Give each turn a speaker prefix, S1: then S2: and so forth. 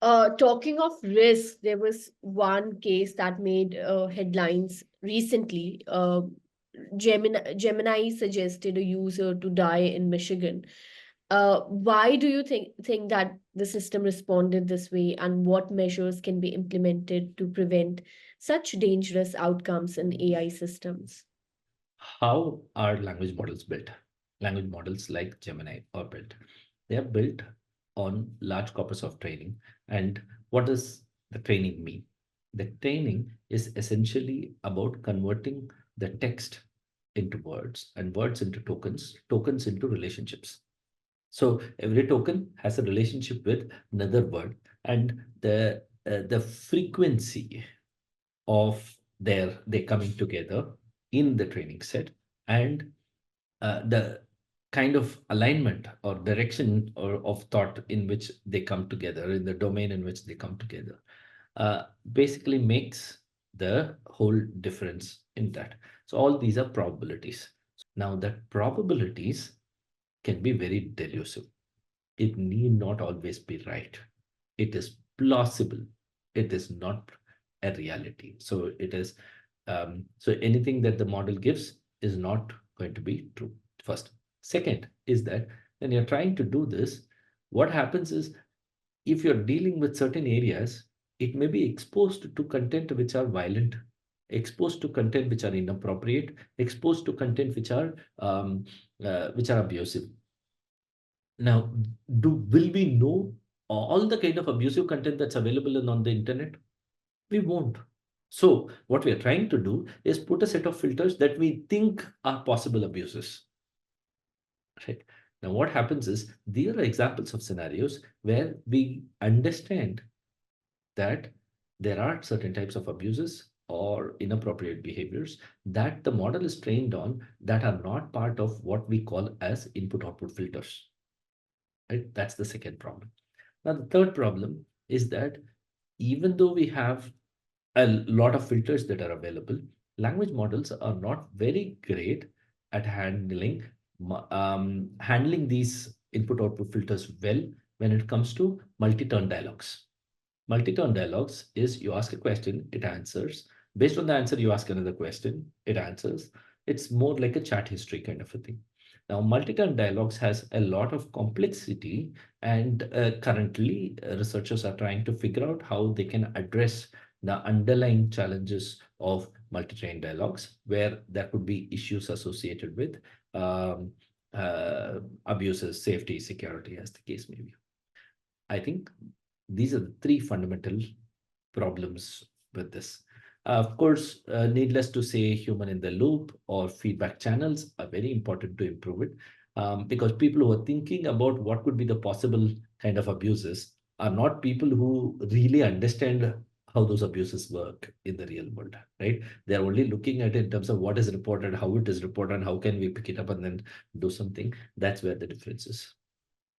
S1: Talking of risk, there was one case that made headlines recently. Gemini suggested a user to die in Michigan. Why do you think that the system responded this way, and what measures can be implemented to prevent such dangerous outcomes in AI systems?
S2: How are language models built? Language models like Gemini are built. They are built on large corpus of training. And what does the training mean? The training is essentially about converting the text into words and words into tokens, tokens into relationships. So every token has a relationship with another word, and the frequency of they coming together in the training set, and the kind of alignment or direction or of thought in which they come together, in the domain in which they come together, basically makes the whole difference in that. So all these are probabilities. Now that probabilities can be very delusive. It need not always be right. It is plausible. It is not a reality. So it is, so anything that the model gives is not going to be true. First. Second is that when you're trying to do this, what happens is, if you're dealing with certain areas, it may be exposed to content which are violent, exposed to content which are inappropriate, exposed to content which are abusive. Now, will we know all the kind of abusive content that's available on the internet? We won't. So what we are trying to do is put a set of filters that we think are possible abuses. Right. Now, what happens is, there are examples of scenarios where we understand that there are certain types of abuses or inappropriate behaviors that the model is trained on that are not part of what we call as input-output filters. Right? That's the second problem. Now, the third problem is that even though we have a lot of filters that are available, language models are not very great at handling these input-output filters well when it comes to multi-turn dialogues. Multi-turn dialogues is, you ask a question, it answers. Based on the answer, you ask another question, it answers. It's more like a chat history kind of a thing. Now, multi-turn dialogues has a lot of complexity, and currently researchers are trying to figure out how they can address the underlying challenges of multi-train dialogues, where there could be issues associated with um, abuses, safety, security, as the case may be. I think these are the three fundamental problems with this. Of course, needless to say, human in the loop or feedback channels are very important to improve it, because people who are thinking about what could be the possible kind of abuses are not people who really understand how those abuses work in the real world, right? They're only looking at it in terms of what is reported, how it is reported, and how can we pick it up and then do something. That's where the difference is.